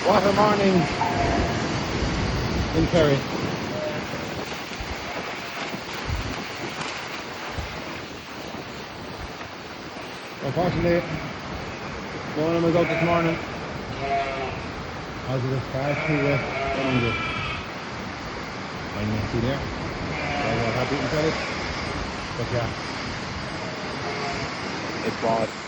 What a morning in Kerry. Unfortunately, one of them was out this morning as it was far too wet and it. And you see there, I was happy to tell it, but yeah, it was